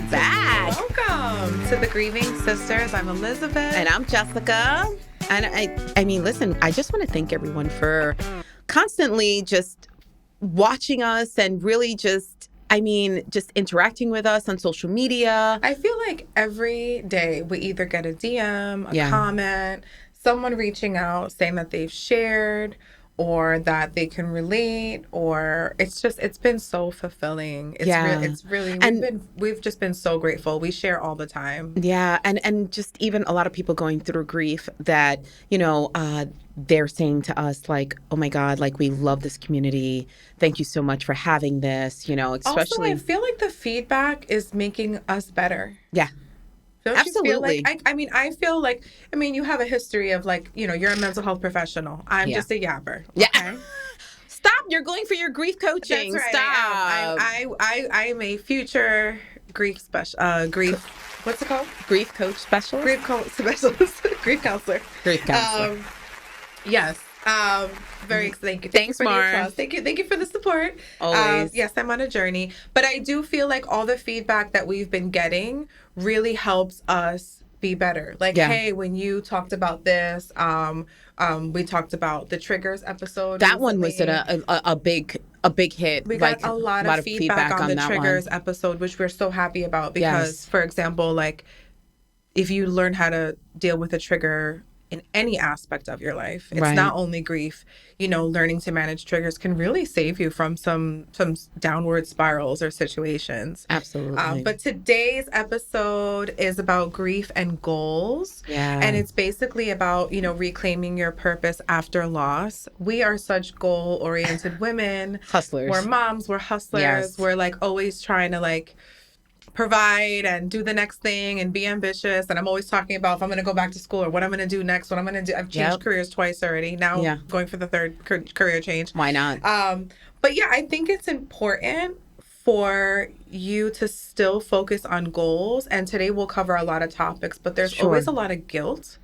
back. Welcome to The Grieving Sisters. I'm Elizabeth. And I'm Jessica. And I mean, listen, I just want to thank everyone for constantly just watching us and really just interacting with us on social media. I feel like every day we either get a DM, a comment, someone reaching out saying that they've shared or that they can relate, or it's been so fulfilling. It's really we've just been so grateful. We share all the time. Yeah, and just even a lot of people going through grief that, they're saying to us like, oh my God, like we love this community. Thank you so much for having this, especially. Also, I feel like the feedback is making us better. Yeah. Don't Absolutely. You feel like, I feel like, you have a history of like, you're a mental health professional. I'm just a yapper. Okay? Yeah. Stop. You're going for your grief coaching. That's right. Stop. I am a future grief what's it called? Grief coach specialist? Specialist. Grief counselor. Grief counselor. Yes. Very thank you. Thanks, Mar. Thank you for the support. Always. Yes, I'm on a journey, but I do feel like all the feedback that we've been getting really helps us be better. Like, hey, when you talked about this, we talked about the triggers episode. That one was a big hit. We got a lot of feedback on the triggers episode, which we're so happy about because, for example, like if you learn how to deal with a trigger in any aspect of your life, it's not only grief, learning to manage triggers can really save you from some downward spirals or situations. Absolutely. But today's episode is about grief and goals. Yeah. And it's basically about, reclaiming your purpose after loss. We are such goal-oriented women. Hustlers. We're moms, we're hustlers. Yes. We're like always trying to like provide and do the next thing and be ambitious. And I'm always talking about if I'm going to go back to school or what I'm going to do next, what I'm going to do. I've changed careers twice already. Now going for the third career change. Why not? But yeah, I think it's important for you to still focus on goals. And today we'll cover a lot of topics, but there's always a lot of guilt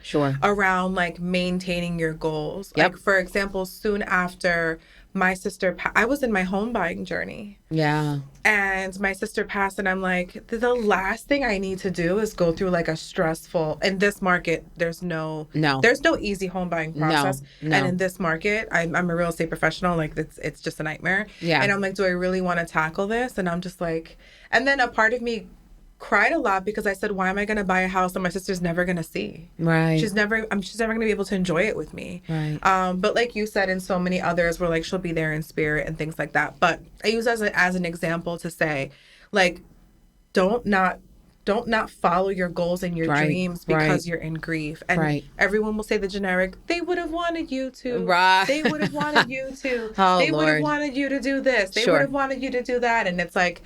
around like maintaining your goals. Like for example, soon after my sister I was in my home buying journey. Yeah. And my sister passed and I'm like, the last thing I need to do is go through like a stressful, in this market, there's no easy home buying process. No. And in this market, I'm a real estate professional. Like it's just a nightmare. Yeah. And I'm like, do I really want to tackle this? And I'm just like, and then a part of me cried a lot because I said, why am I going to buy a house that my sister's never going to see? Right. She's never going to be able to enjoy it with me. Right. But like you said, and so many others were like, she'll be there in spirit and things like that. But I use as an example to say, like, don't not follow your goals and your dreams because you're in grief. And everyone will say the generic, they would have wanted you to. Right. They would have wanted you to. They would have wanted you to do this. They would have wanted you to do that. And it's like,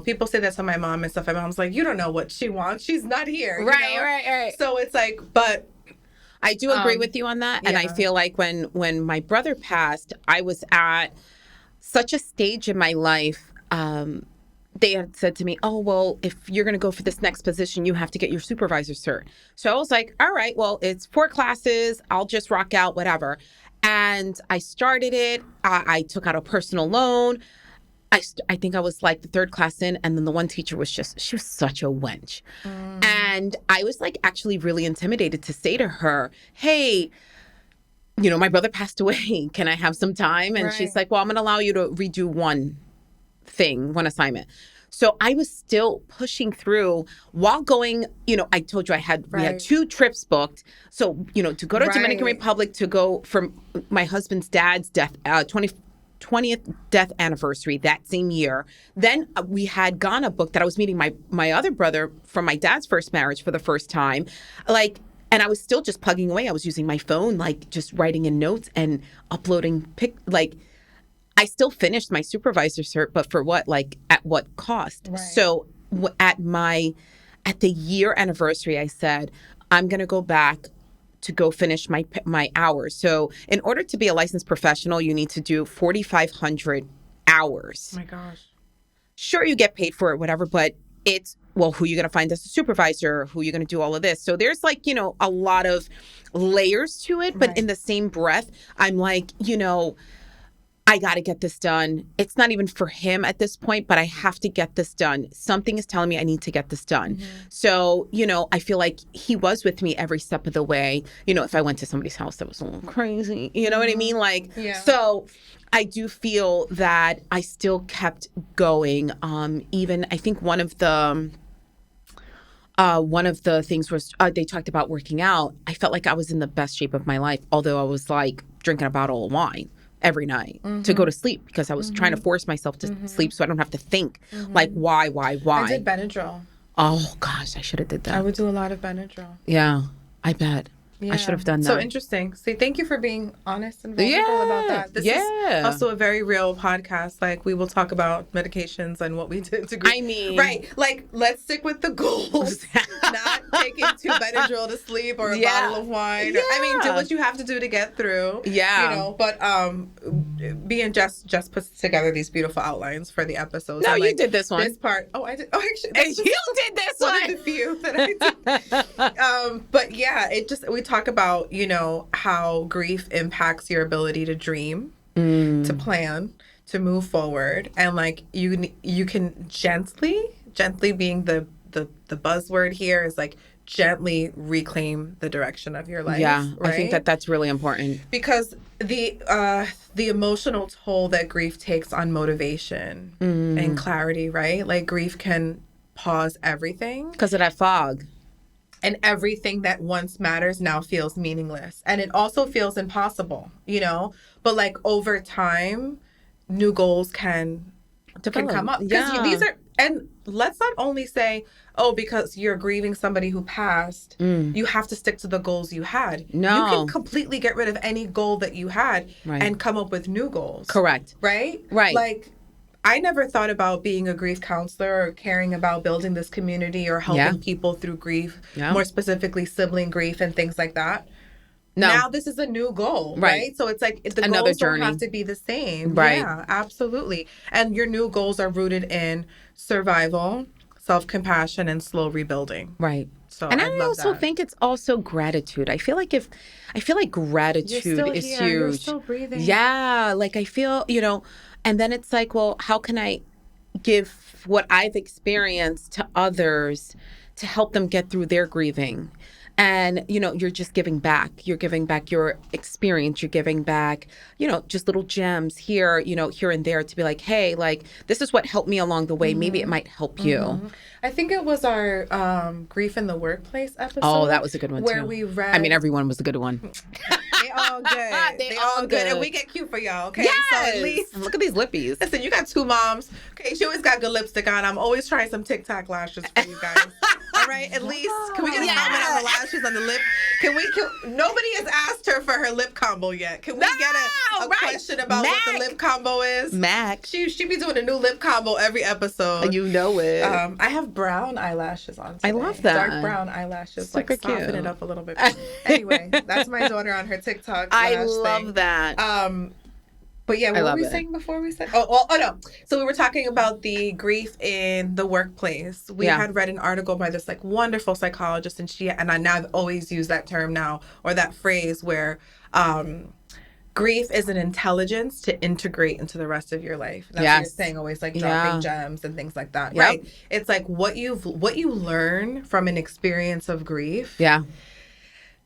people say that to my mom and stuff. My mom's like, you don't know what she wants. She's not here. Right. So it's like, but I do agree with you on that. And I feel like when my brother passed, I was at such a stage in my life. They had said to me, oh, well, if you're going to go for this next position, you have to get your supervisor cert. So I was like, all right, well, it's 4 classes. I'll just rock out, whatever. And I started it. I took out a personal loan. I think I was like the 3rd class in, and then the one teacher she was such a wench. And I was like actually really intimidated to say to her, hey, my brother passed away. Can I have some time? And she's like, well, I'm going to allow you to redo one assignment. So I was still pushing through while going, I told you we had 2 trips booked. So, to go to Dominican Republic to go from my husband's dad's death, 20th death anniversary that same year. Then we had Ghana booked that I was meeting my other brother from my dad's first marriage for the first time. Like, and I was still just plugging away. I was using my phone, like just writing in notes and uploading I still finished my supervisor cert, but for what? Like at what cost? Right. So at the year anniversary, I said, I'm going to go back to go finish my hours. So in order to be a licensed professional, you need to do 4,500 hours. Oh my gosh. Sure, you get paid for it, whatever, but it's, well, who are you going to find as a supervisor? Who are you going to do all of this? So there's like, a lot of layers to it. But in the same breath, I'm like, I got to get this done. It's not even for him at this point, but I have to get this done. Something is telling me I need to get this done. Mm-hmm. So, I feel like he was with me every step of the way. If I went to somebody's house that was a little crazy, you know what I mean? Like, so I do feel that I still kept going. Even I think one of the things was they talked about working out. I felt like I was in the best shape of my life, although I was like drinking a bottle of wine every night to go to sleep because I was trying to force myself to sleep so I don't have to think like why. I did Benadryl. Oh gosh, I should have did that. I would do a lot of Benadryl. Yeah, I bet. Yeah. I should have done that. So interesting. See, thank you for being honest and vulnerable about that. This is also a very real podcast. Like, we will talk about medications and what we did to grieve. I mean... Right. Like, let's stick with the goals. Not taking 2 Benadryl to sleep or a bottle of wine. Yeah. I mean, do what you have to do to get through. Yeah. But being just puts together these beautiful outlines for the episodes. No, you did this one. This part. Oh, I did. Oh, actually. You did this one. One of the few that I did. But yeah, we talk about, how grief impacts your ability to dream, to plan, to move forward. And like you can gently being the buzzword here is like gently reclaim the direction of your life. Yeah, right? I think that's really important. Because the emotional toll that grief takes on motivation and clarity, right? Like grief can pause everything. Because of that fog. And everything that once matters now feels meaningless. And it also feels impossible, But like over time, new goals can come up. Because these are, and let's not only say, because you're grieving somebody who passed, you have to stick to the goals you had. No. You can completely get rid of any goal that you had and come up with new goals. Correct. Right? Right. Like, I never thought about being a grief counselor or caring about building this community or helping people through grief, more specifically sibling grief and things like that. No. Now this is a new goal, right? So it's like the Another goals journey. Don't have to be the same. Right. Yeah, absolutely. And your new goals are rooted in survival, self-compassion, and slow rebuilding. Right. So and I also think it's also gratitude. I feel like gratitude is huge. You're still breathing. Yeah. Like I feel, and then it's like, well, how can I give what I've experienced to others to help them get through their grieving? And, you're just giving back. You're giving back your experience. You're giving back, just little gems here, here and there to be like, hey, like, this is what helped me along the way. Maybe it might help you. I think it was our Grief in the Workplace episode. Oh, that was a good one, where too. we read... I mean, everyone was a good one. They all good. They all good. And we get cute for y'all, okay? Yes! So at least... Look at these lippies. Listen, you got 2 moms. Okay, she always got good lipstick on. I'm always trying some TikTok lashes for you guys. All right? At least, can we get a comment on the lashes on the lip? Nobody has asked her for her lip combo yet. Can we get a question about what the lip combo is? Mac. She be doing a new lip combo every episode. You know it. I have brown eyelashes on today. I love that. Dark brown eyelashes. Super like soften cute. It up a little bit. Anyway, that's my daughter on her TikTok. I love that. But yeah, what were we saying before we said? Oh no. So we were talking about the grief in the workplace. We had read an article by this like wonderful psychologist, and I've always used that term now, or that phrase where grief is an intelligence to integrate into the rest of your life. That's what you're saying, always like dropping gems and things like that. Right. It's like what you learn from an experience of grief. Yeah.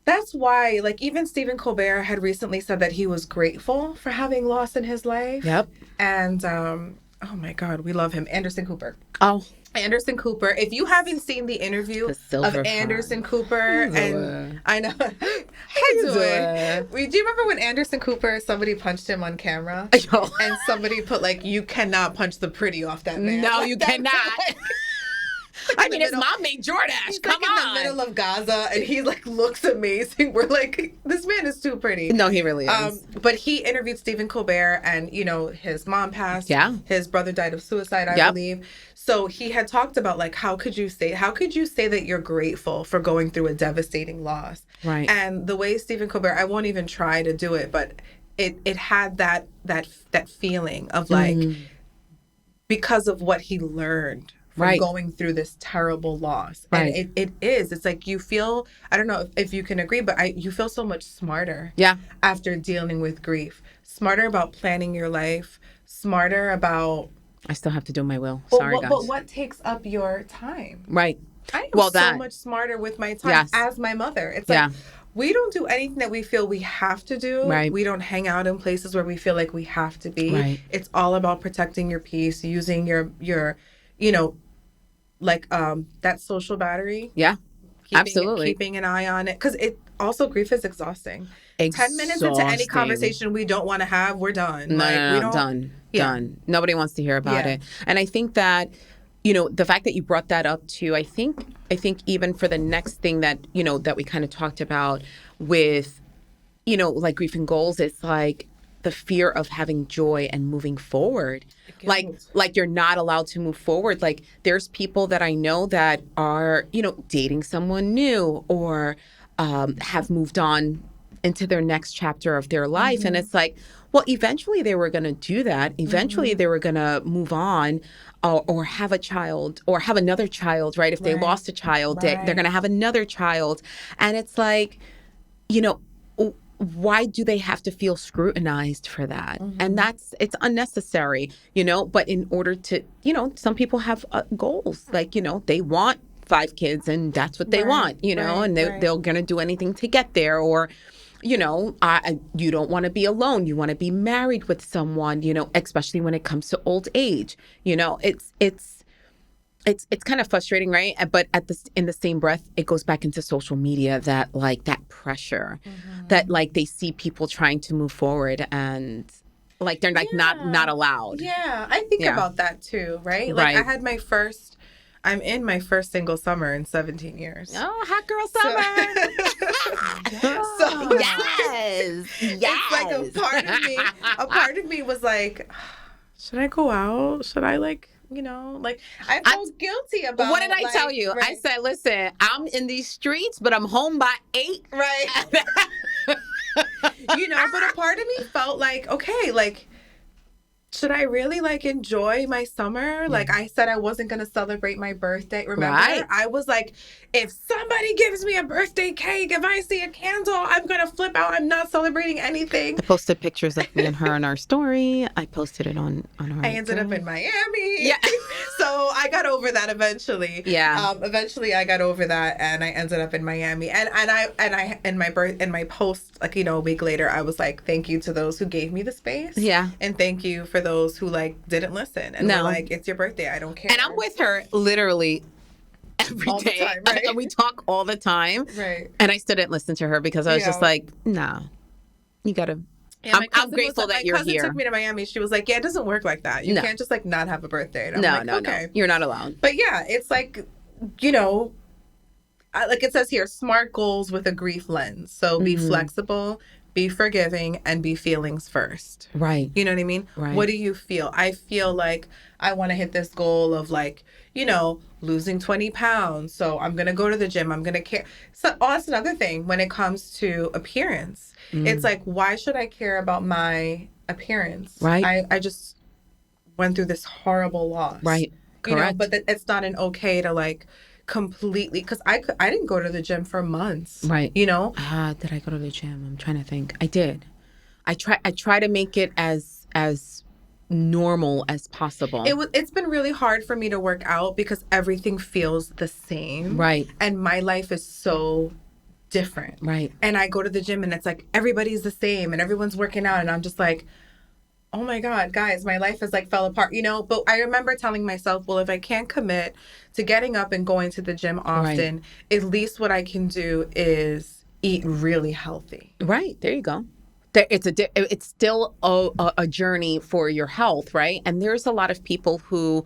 That's why, like, even Stephen Colbert had recently said that he was grateful for having loss in his life. Yep. And, oh my God, we love him. Anderson Cooper. Oh. Anderson Cooper. If you haven't seen the interview of Anderson Cooper, and I know. How you doing? Do you remember when Anderson Cooper, somebody punched him on camera? And somebody put, like, you cannot punch the pretty off that man. No, you cannot. I mean, his mom made Jordache. Come on. In the middle of Gaza, and he like looks amazing. We're like, this man is too pretty. No, he really is. But he interviewed Stephen Colbert, and his mom passed. Yeah. His brother died of suicide, I believe. So he had talked about like, how could you say that you're grateful for going through a devastating loss? Right. And the way Stephen Colbert, I won't even try to do it, but it had that feeling of like, because of what he learned from going through this terrible loss. And it's like you feel, I don't know if you can agree, but you feel so much smarter after dealing with grief. Smarter about planning your life, smarter about... I still have to do my will. Sorry, guys. But what takes up your time? Right. I am so much smarter with my time as my mother. It's like, we don't do anything that we feel we have to do. Right. We don't hang out in places where we feel like we have to be. Right. It's all about protecting your peace, using your you know, like that social battery. Yeah, absolutely. Keeping an eye on it. Because grief is exhausting. 10 minutes into any conversation we don't want to have, we're done. Done. Nobody wants to hear about it. And I think that, the fact that you brought that up too, I think even for the next thing that, that we kind of talked about with, like grief and goals, it's like the fear of having joy and moving forward. Like you're not allowed to move forward. Like there's people that I know that are, dating someone new or have moved on into their next chapter of their life. Mm-hmm. And it's like, well, eventually they were going to do that. Eventually they were going to move on or have a child or have another child, right? If they lost a child, they're going to have another child. And it's like, why do they have to feel scrutinized for that? Mm-hmm. And it's unnecessary, but in order to, some people have goals, like, they want 5 kids and that's what they want, and they're going to do anything to get there. Or, you don't want to be alone. You want to be married with someone, especially when it comes to old age. It's kind of frustrating, right? But in the same breath, it goes back into social media that like that pressure that like they see people trying to move forward and like they're like not allowed. Yeah, I think about that too, right? Like I'm in my first single summer in 17 years. Oh, hot girl summer. So yes. It's like a part of me was like, should I go out? Should I I felt guilty about. What did I tell you? I said, listen, I'm in these streets, but I'm home by 8. Right. But a part of me felt like, okay, like, should I really enjoy my summer? Like I said, I wasn't going to celebrate my birthday. Remember? Right. I was like, if somebody gives me a birthday cake, if I see a candle, I'm going to flip out. I'm not celebrating anything. I posted pictures of me and her on our story. I posted it on our I ended up in Miami. Yeah. So I got over that eventually. Yeah. Eventually I got over that and I ended up in Miami. And I in my post, a week later, I was like, thank you to those who gave me the space. Yeah. And thank you for those who didn't listen and were like, it's your birthday, I don't care. And I'm with her literally every all day. The time, right? And we talk all the time. Right. And I still didn't listen to her because I was just like, nah, you gotta. Yeah, I'm grateful that you're here. My cousin took me to Miami. She was like, yeah, it doesn't work like that. You can't just not have a birthday. And I'm okay. You're not allowed. But yeah, it's like, like it says here, SMART goals with a grief lens. So be flexible, be forgiving, and be feelings first. Right. You know what I mean? Right. What do you feel? I feel like I want to hit this goal of losing 20 pounds. So I'm going to go to the gym. I'm going to care. So that's another thing when it comes to appearance. It's like, why should I care about my appearance? Right. I just went through this horrible loss. Right. Correct. But it's not an okay to completely, because I didn't go to the gym for months. Right. Did I go to the gym? I'm trying to think. I did. I try to make it as normal as possible. It's been really hard for me to work out because everything feels the same. Right. And my life is so different. Right. And I go to the gym and it's like everybody's the same and everyone's working out and I'm just like, oh my God, guys, my life is fell apart, But I remember telling myself, well, if I can't commit to getting up and going to the gym often, at least what I can do is eat really healthy. Right. There you go. It's still a journey for your health, right? And there's a lot of people who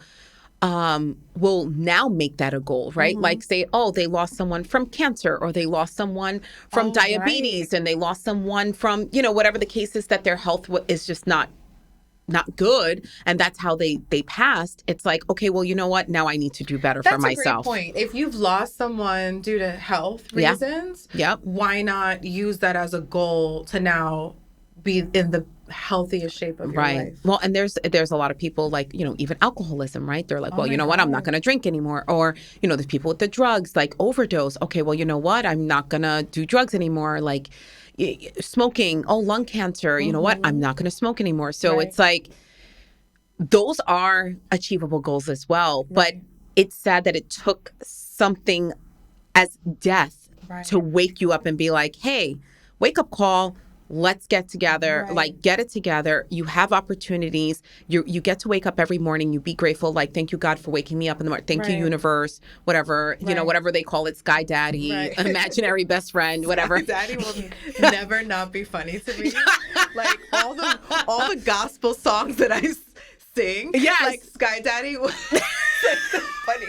will now make that a goal, right? Mm-hmm. Like say, they lost someone from cancer or they lost someone from diabetes and they lost someone from, whatever the case is that their health is just not good. And that's how they passed. It's like, okay, well, you know what? Now I need to do better for myself. That's a great point. If you've lost someone due to health reasons, why not use that as a goal to now be in the healthiest shape of your life. Well, and there's a lot of people like, even alcoholism, right? They're like, well, you know what? I'm not going to drink anymore. Or, there's people with the drugs, like overdose. Okay, well, you know what? I'm not going to do drugs anymore. Like smoking, lung cancer. You know what? I'm not going to smoke anymore. So it's like, those are achievable goals as well. But it's sad that it took something as death to wake you up and be like, hey, wake up call. Let's get together, like get it together. You have opportunities. You get to wake up every morning. You be grateful. Like, thank you, God, for waking me up in the morning. Thank you, universe, whatever, whatever they call it, sky daddy, imaginary best friend, whatever. Sky daddy will never not be funny to me. Like all the gospel songs that I sing, like Sky Daddy was funny.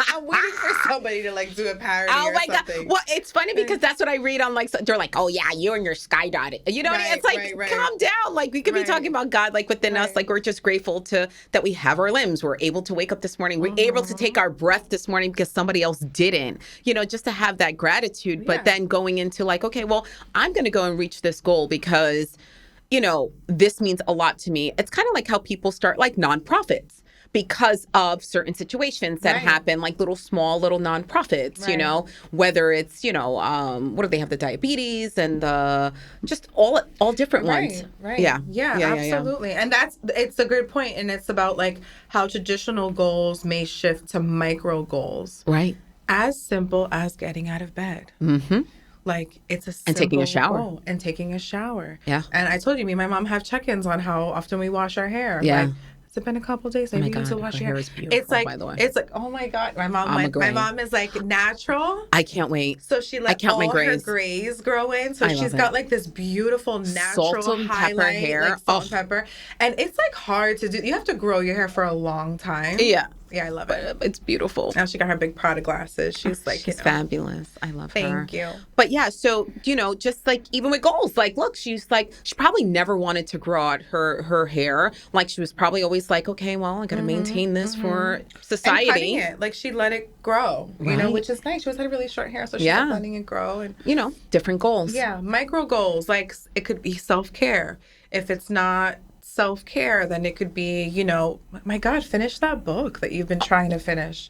I'm waiting for somebody to like do a parody or something. God. Well, it's funny because that's what I read on like, they're like, oh yeah, you and your Sky Daddy. You know what I mean? It's like, calm down. Like we could be talking about God like within us. Like we're just grateful that we have our limbs. We're able to wake up this morning. We're able to take our breath this morning because somebody else didn't. Just to have that gratitude. But then going into like, okay, well, I'm going to go and reach this goal because this means a lot to me. It's kind of like how people start like nonprofits because of certain situations that happen, like small little nonprofits, whether it's, what do they have, the diabetes and the just all different ones. Yeah, absolutely. Yeah. And it's a good point. And it's about like how traditional goals may shift to micro goals. Right. As simple as getting out of bed. Mm-hmm. Like it's a simple and taking a shower. Goal. And taking a shower. Yeah. And I told you, me and my mom have check-ins on how often we wash our hair. Yeah. Like, has it been a couple days? Maybe you need to wash your hair. Is beautiful, it's like, by the way. It's like, oh my God. My mom is like natural. I can't wait. So she let all her grays grow in. So she's got like this beautiful natural salt and highlight, pepper hair. Like salt and pepper. And it's like hard to do. You have to grow your hair for a long time. Yeah. Yeah, I love it. It's beautiful. Now she got her big Prada glasses. She's like, she's fabulous. I love her. Thank you. But yeah, so, just like even with goals, like, look, she's like, she probably never wanted to grow out her hair. Like she was probably always like, okay, well, I got to maintain this for society. And cutting it. Like she let it grow, which is nice. She always had really short hair, so she's letting it grow. And different goals. Yeah, micro goals. Like it could be self-care. If it's not self-care, then it could be, my God, finish that book that you've been trying to finish.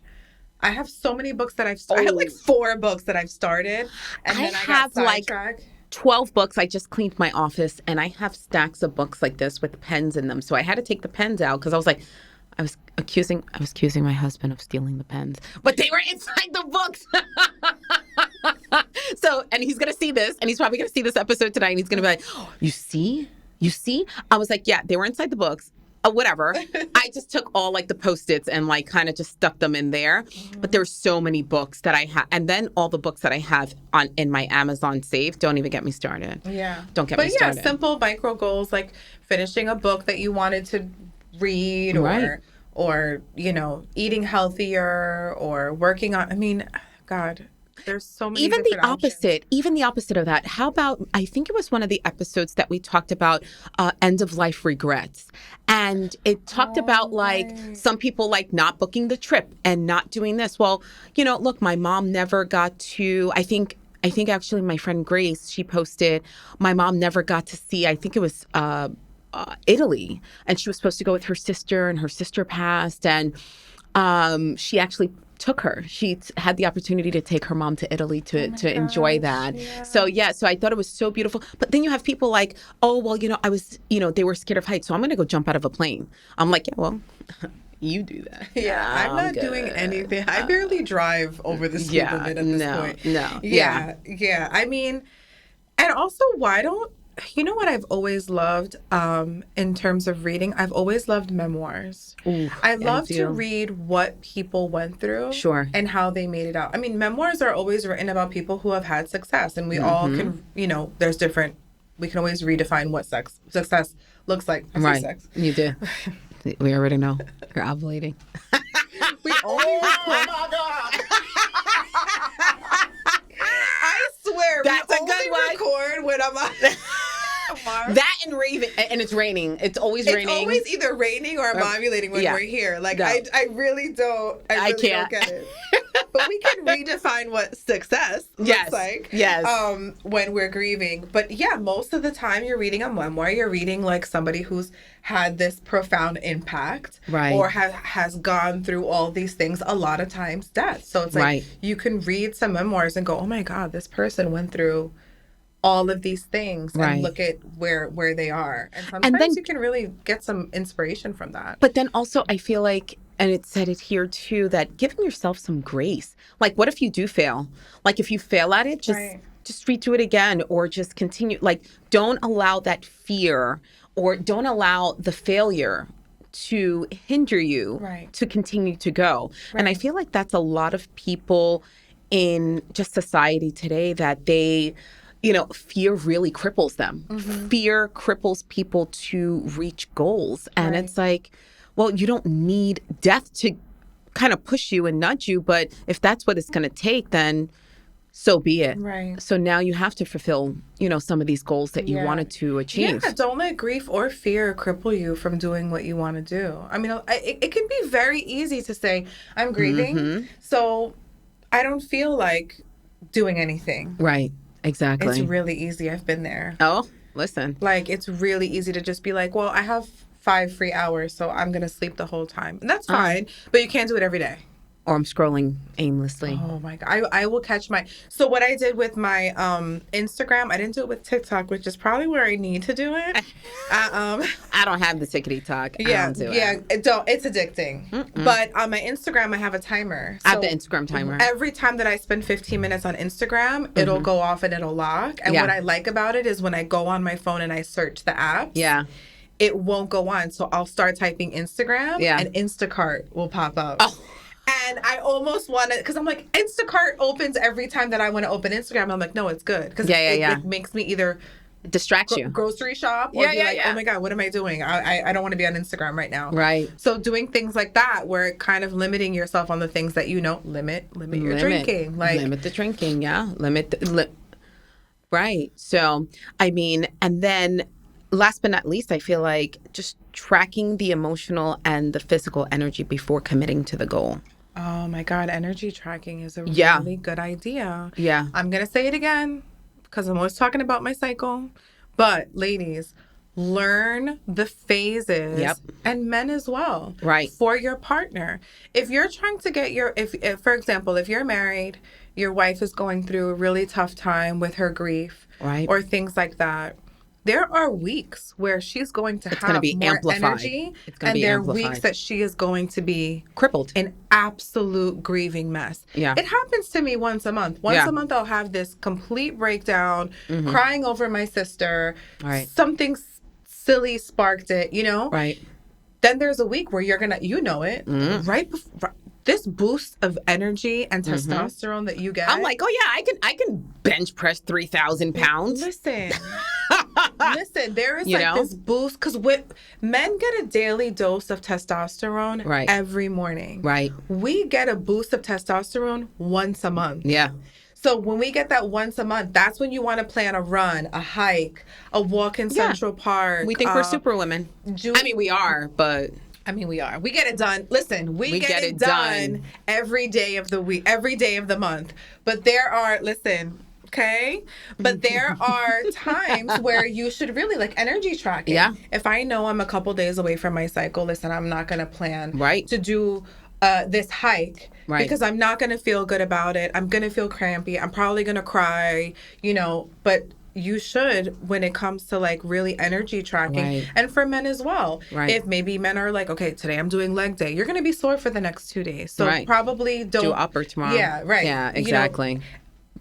I have so many books that I have like 4 books that I've started, and then I got sidetracked. Like 12 books. I just cleaned my office and I have stacks of books like this with pens in them. So I had to take the pens out because I was like, I was accusing my husband of stealing the pens, but they were inside the books. So, and he's going to see this, and he's probably going to see this episode tonight, and he's going to be like, oh, you see? I was like, yeah, they were inside the books. Whatever. I just took all like the Post-its and like kind of just stuck them in there. But there's so many books that I have. And then all the books that I have in my Amazon save. Don't even get me started. Yeah. Don't get me started. But yeah, simple micro goals like finishing a book that you wanted to read or eating healthier or working on, God, there's so many even the options. opposite of that. How about, I think it was one of the episodes that we talked about end of life regrets, and it talked about like some people like not booking the trip and not doing this. Well, look, my mom never got to, I think actually my friend Grace, she posted, my mom never got to see, I think it was Italy, and she was supposed to go with her sister, and her sister passed, and she actually took her. She had the opportunity to take her mom to Italy to enjoy that. Yeah. So I thought it was so beautiful. But then you have people like, oh, well, I was, they were scared of heights, so I'm going to go jump out of a plane. I'm like, yeah, well, you do that. Yeah, I'm not doing anything. I barely drive over the speed limit at this point. No. Yeah. And also, what I've always loved in terms of reading? I've always loved memoirs. Ooh, I love to read what people went through and how they made it out. Memoirs are always written about people who have had success, and we all can, there's different, we can always redefine what success looks like. Sex. You do. We already know. You're ovulating. We only record. Oh my God. I swear, that's we a good one. Record when I'm on. That and raving, and it's raining. It's always raining. It's always either raining or I'm ovulating when we're here. Like I really don't. I really can't don't get it. But we can redefine what success looks like. Yes. When we're grieving. But yeah, most of the time you're reading a memoir. You're reading like somebody who's had this profound impact. Right. Or has gone through all these things, a lot of times death. So it's like you can read some memoirs and go, oh my God, this person went through all of these things and look at where they are. And sometimes you can really get some inspiration from that. But then also I feel like, and it said it here too, that giving yourself some grace. Like, what if you do fail? Like, if you fail at it, just redo it again, or just continue. Like, don't allow that fear, or don't allow the failure to hinder you to continue to go. And I feel like that's a lot of people in just society today, that they, fear really cripples them. Fear cripples people to reach goals. And it's like, well, you don't need death to kind of push you and nudge you. But if that's what it's going to take, then so be it. Right. So now you have to fulfill, some of these goals that you wanted to achieve. Yeah, don't let grief or fear cripple you from doing what you want to do. I mean, it can be very easy to say, I'm grieving, so I don't feel like doing anything. Right. Exactly. It's really easy. I've been there. Oh, listen. Like, it's really easy to just be like, well, I have 5 free hours, so I'm going to sleep the whole time. And that's fine, but you can't do it every day. Or I'm scrolling aimlessly. Oh my God. I will catch so what I did with my Instagram, I didn't do it with TikTok, which is probably where I need to do it. I don't have the TikTok. Yeah. It's addicting. Mm-mm. But on my Instagram, I have a timer. I have the Instagram timer. Every time that I spend 15 minutes on Instagram, it'll go off and it'll lock. And what I like about it is when I go on my phone and I search the apps, it won't go on. So I'll start typing Instagram and Instacart will pop up. Oh. And I almost want to, because I'm like, Instacart opens every time that I want to open Instagram. I'm like, no, it's good. Because it makes me either distract you, grocery shop, or be like, oh my God, what am I doing? I don't want to be on Instagram right now. Right. So doing things like that, where kind of limiting yourself on the things that limit your drinking. Like, limit the drinking, right. So, I mean, and then last but not least, I feel like just tracking the emotional and the physical energy before committing to the goal. Oh my God, energy tracking is a really good idea. Yeah. I'm going to say it again because I'm always talking about my cycle. But ladies, learn the phases, and men as well, for your partner. If you're trying to get if for example, if you're married, your wife is going through a really tough time with her grief, or things like that, there are weeks where she's going to have more energy, and there are weeks that she is going to be crippled, an absolute grieving mess. Yeah, it happens to me once a month. Once a month, I'll have this complete breakdown, crying over my sister. Right, something silly sparked it. Right. Then there's a week where you're gonna, right before. This boost of energy and testosterone that you get. I'm like, oh yeah, I can bench press 3,000 pounds. Listen, there is this boost, because men get a daily dose of testosterone every morning. Right. We get a boost of testosterone once a month. Yeah. So when we get that once a month, that's when you want to plan a run, a hike, a walk in Central Park. We think we're super women. We are, but... we are. We get it done. Listen, we get it done every day of the week, every day of the month. But there are, but there are times where you should really, energy tracking. Yeah. If I know I'm a couple days away from my cycle, listen, I'm not going to plan to do this hike. Right. Because I'm not going to feel good about it. I'm going to feel crampy. I'm probably going to cry, but... You should, when it comes to really energy tracking, and for men as well. Right. If maybe men are like, okay, today I'm doing leg day, you're going to be sore for the next 2 days. So probably don't do upper tomorrow. Yeah, right. Yeah, exactly.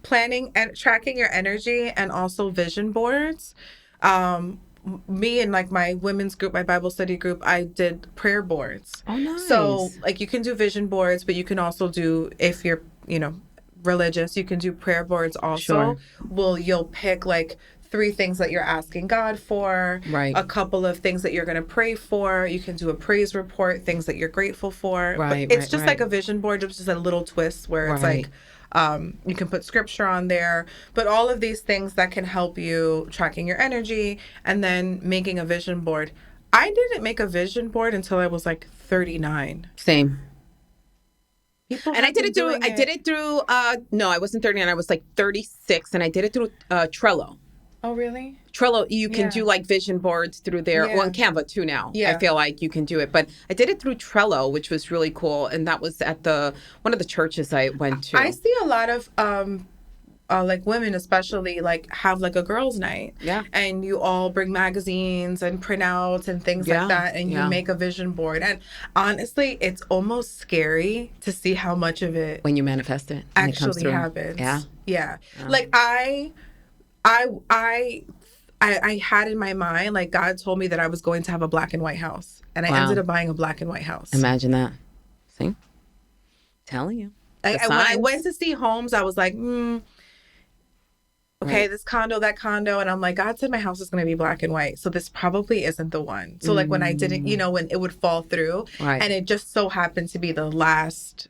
Planning and tracking your energy, and also vision boards. Me and my women's group, my Bible study group, I did prayer boards. Oh, nice. So you can do vision boards, but you can also do, if you're, religious, you can do prayer boards also. Sure. You'll pick 3 things that you're asking God for, a couple of things that you're going to pray for. You can do a praise report, things that you're grateful for. But it's just like a vision board, just a little twist where it's you can put scripture on there, but all of these things that can help you tracking your energy, and then making a vision board. I didn't make a vision board until I was 39. Same. And I did it through, no, I wasn't 39. I was like 36, and I did it through Trello. Oh, really? Trello, you can do like vision boards through there. Well, on Canva too now. I feel like you can do it. But I did it through Trello, which was really cool. And that was at one of the churches I went to. I see a lot of like women especially like have like a girls' night. Yeah. And you all bring magazines and printouts and things like that. And you make a vision board. And honestly, it's almost scary to see how much of it when you manifest it actually happens. Yeah. Like I had in my mind, like God told me that I was going to have a black and white house. And I ended up buying a black and white house. Imagine that. See? Telling you. When I went to see homes, I was like, okay, this condo, that condo. And I'm like, God said my house is going to be black and white. So this probably isn't the one. So like when I didn't, when it would fall through. Right. And it just so happened to be the last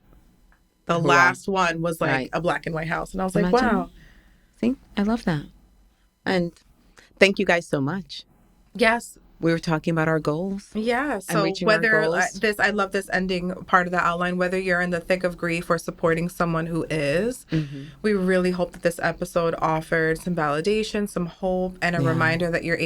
one was like a black and white house. And I was like, wow. See? I love that. And thank you guys so much. Yes. We were talking about our goals. Yeah. So whether I love this ending part of the outline, whether you're in the thick of grief or supporting someone who is, we really hope that this episode offered some validation, some hope, and a reminder that you're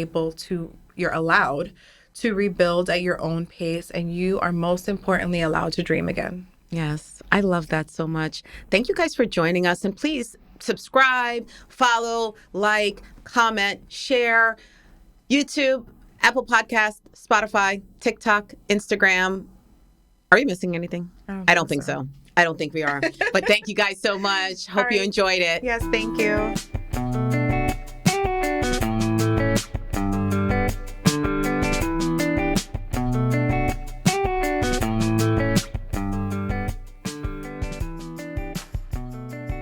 allowed to rebuild at your own pace, and you are most importantly allowed to dream again. Yes. I love that so much. Thank you guys for joining us, and please subscribe, follow, like, comment, share, YouTube, Apple Podcast, Spotify, TikTok, Instagram. Are we missing anything? I don't think so. I don't think we are. But thank you guys so much. Hope you enjoyed it. Yes, thank you.